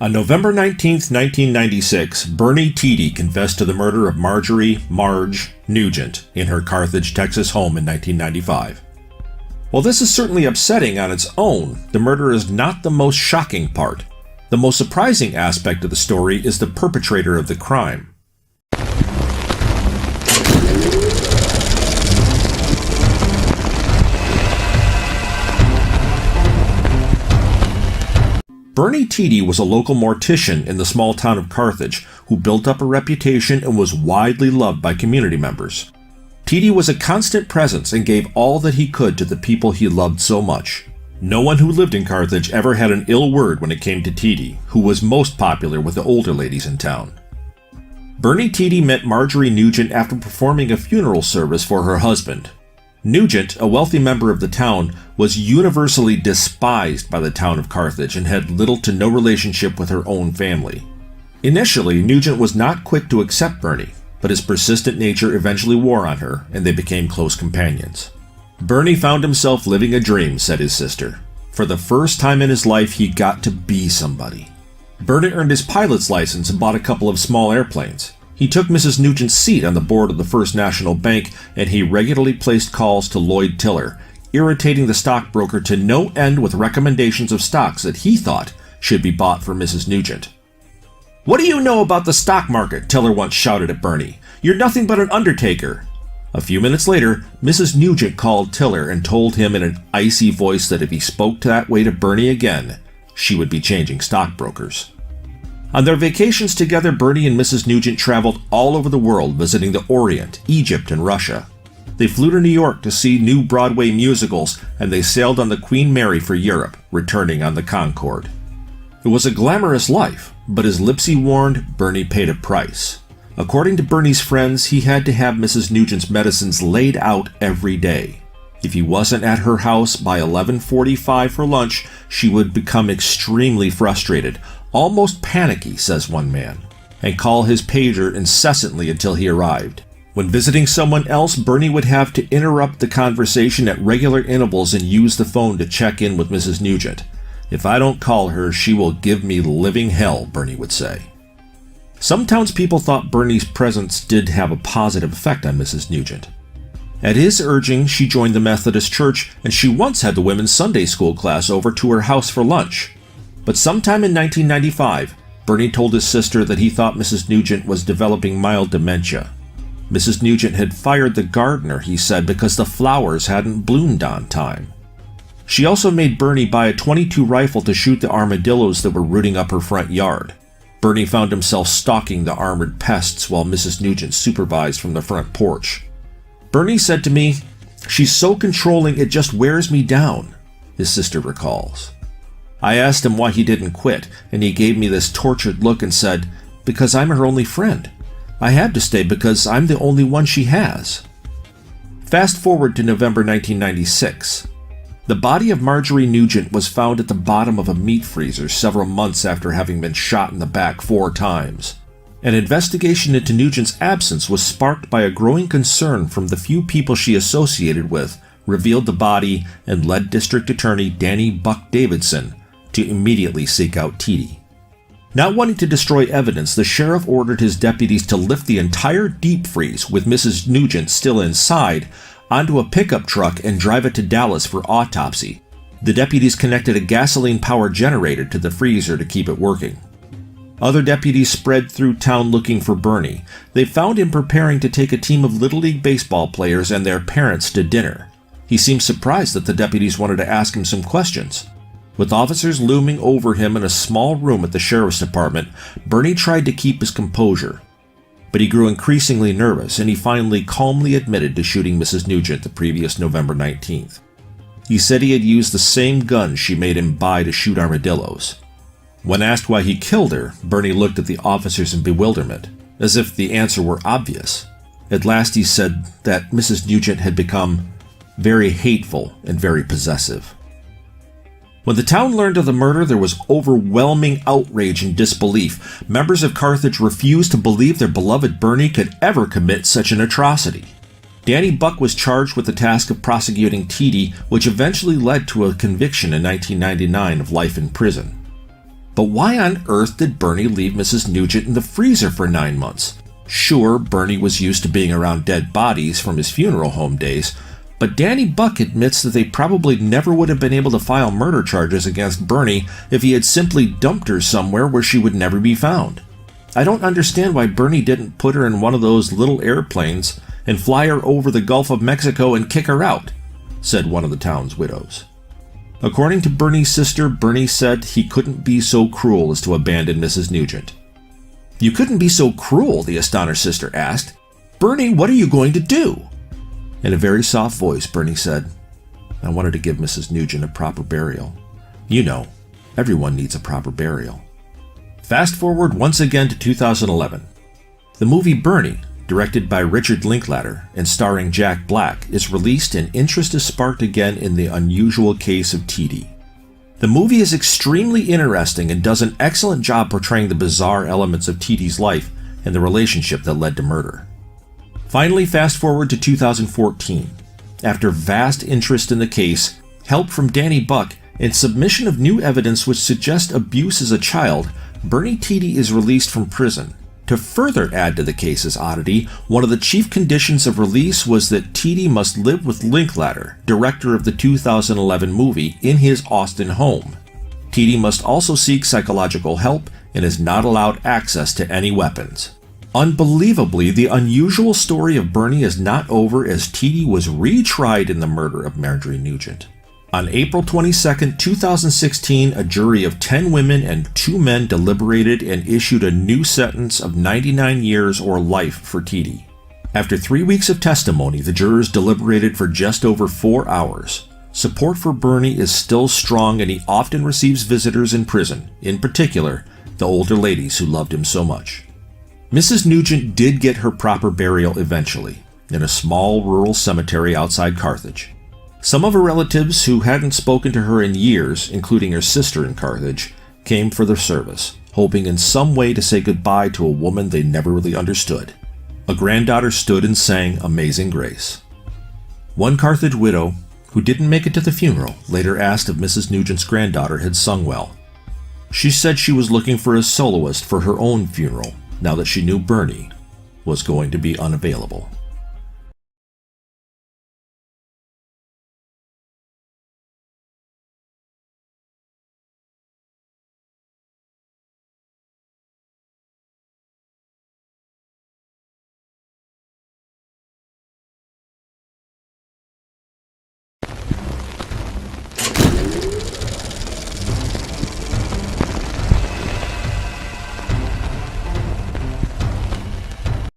On November 19, 1996, Bernie Tiede confessed to the murder of Marge Nugent in her Carthage, Texas home in 1995. While this is certainly upsetting on its own, the murder is not the most shocking part. The most surprising aspect of the story is the perpetrator of the crime. Bernie Tiede was a local mortician in the small town of Carthage who built up a reputation and was widely loved by community members. Tiede was a constant presence and gave all that he could to the people he loved so much. No one who lived in Carthage ever had an ill word when it came to Tiede, who was most popular with the older ladies in town. Bernie Tiede met Marjorie Nugent after performing a funeral service for her husband. Nugent, a wealthy member of the town, was universally despised by the town of Carthage and had little to no relationship with her own family. Initially, Nugent was not quick to accept Bernie, but his persistent nature eventually wore on her, and they became close companions. Bernie found himself living a dream, said his sister. For the first time in his life, he got to be somebody. Bernie earned his pilot's license and bought a couple of small airplanes. He took Mrs. Nugent's seat on the board of the First National Bank, and he regularly placed calls to Lloyd Tiller, irritating the stockbroker to no end with recommendations of stocks that he thought should be bought for Mrs. Nugent. "What do you know about the stock market?" Tiller once shouted at Bernie. "You're nothing but an undertaker." A few minutes later, Mrs. Nugent called Tiller and told him in an icy voice that if he spoke that way to Bernie again, she would be changing stockbrokers. On their vacations together, Bernie and Mrs. Nugent traveled all over the world, visiting the Orient, Egypt, and Russia. They flew to New York to see new Broadway musicals, and they sailed on the Queen Mary for Europe, returning on the Concorde. It was a glamorous life, but as Lipsy warned, Bernie paid a price. According to Bernie's friends, he had to have Mrs. Nugent's medicines laid out every day. If he wasn't at her house by 11:45 for lunch, she would become extremely frustrated, almost panicky, says one man, and call his pager incessantly until he arrived. When visiting someone else, Bernie would have to interrupt the conversation at regular intervals and use the phone to check in with Mrs. Nugent. "If I don't call her, she will give me living hell," Bernie would say. Some townspeople thought Bernie's presence did have a positive effect on Mrs. Nugent. At his urging, she joined the Methodist Church, and she once had the women's Sunday school class over to her house for lunch. But sometime in 1995, Bernie told his sister that he thought Mrs. Nugent was developing mild dementia. Mrs. Nugent had fired the gardener, he said, because the flowers hadn't bloomed on time. She also made Bernie buy a .22 rifle to shoot the armadillos that were rooting up her front yard. Bernie found himself stalking the armored pests while Mrs. Nugent supervised from the front porch. "Bernie said to me, 'She's so controlling it just wears me down,'" his sister recalls. "I asked him why he didn't quit, and he gave me this tortured look and said, 'Because I'm her only friend. I had to stay because I'm the only one she has.'" Fast forward to November 1996. The body of Marjorie Nugent was found at the bottom of a meat freezer several months after having been shot in the back 4 times. An investigation into Nugent's absence was sparked by a growing concern from the few people she associated with, revealed the body, and led District Attorney Danny "Buck" Davidson to immediately seek out Tiede. Not wanting to destroy evidence, the sheriff ordered his deputies to lift the entire deep freeze, with Mrs. Nugent still inside, onto a pickup truck and drive it to Dallas for autopsy. The deputies connected a gasoline-powered generator to the freezer to keep it working. Other deputies spread through town looking for Bernie. They found him preparing to take a team of Little League baseball players and their parents to dinner. He seemed surprised that the deputies wanted to ask him some questions. With officers looming over him in a small room at the sheriff's department, Bernie tried to keep his composure. But he grew increasingly nervous, and he finally calmly admitted to shooting Mrs. Nugent the previous November 19th. He said he had used the same gun she made him buy to shoot armadillos. When asked why he killed her, Bernie looked at the officers in bewilderment, as if the answer were obvious. At last he said that Mrs. Nugent had become very hateful and very possessive. When the town learned of the murder, there was overwhelming outrage and disbelief. Members of Carthage refused to believe their beloved Bernie could ever commit such an atrocity. Danny Buck was charged with the task of prosecuting Tiede, which eventually led to a conviction in 1999 of life in prison. But why on earth did Bernie leave Mrs. Nugent in the freezer for 9 months? Sure, Bernie was used to being around dead bodies from his funeral home days, but Danny Buck admits that they probably never would have been able to file murder charges against Bernie if he had simply dumped her somewhere where she would never be found. I don't understand why Bernie didn't put her in one of those little airplanes and fly her over the Gulf of Mexico and kick her out, said one of the town's widows. According to Bernie's sister, Bernie said he couldn't be so cruel as to abandon Mrs. Nugent. "You couldn't be so cruel?" the astonished sister asked. "Bernie, what are you going to do?" In a very soft voice, Bernie said, "I wanted to give Mrs. Nugent a proper burial. You know, everyone needs a proper burial." Fast forward once again to 2011. The movie Bernie, directed by Richard Linklater and starring Jack Black, is released and interest is sparked again in the unusual case of Tiede. The movie is extremely interesting and does an excellent job portraying the bizarre elements of Tiede's life and the relationship that led to murder. Finally, fast forward to 2014. After vast interest in the case, help from Danny Buck, and submission of new evidence which suggests abuse as a child, Bernie Tiede is released from prison. To further add to the case's oddity, one of the chief conditions of release was that Tiede must live with Linklater, director of the 2011 movie, in his Austin home. Tiede must also seek psychological help and is not allowed access to any weapons. Unbelievably, the unusual story of Bernie is not over, as Tiede was retried in the murder of Marjorie Nugent. On April 22, 2016, a jury of 10 women and 2 men deliberated and issued a new sentence of 99 years or life for Tiede. After 3 weeks of testimony, the jurors deliberated for just over 4 hours. Support for Bernie is still strong, and he often receives visitors in prison, in particular, the older ladies who loved him so much. Mrs. Nugent did get her proper burial eventually, in a small rural cemetery outside Carthage. Some of her relatives who hadn't spoken to her in years, including her sister in Carthage, came for the service, hoping in some way to say goodbye to a woman they never really understood. A granddaughter stood and sang Amazing Grace. One Carthage widow, who didn't make it to the funeral, later asked if Mrs. Nugent's granddaughter had sung well. She said she was looking for a soloist for her own funeral, now that she knew Bernie was going to be unavailable.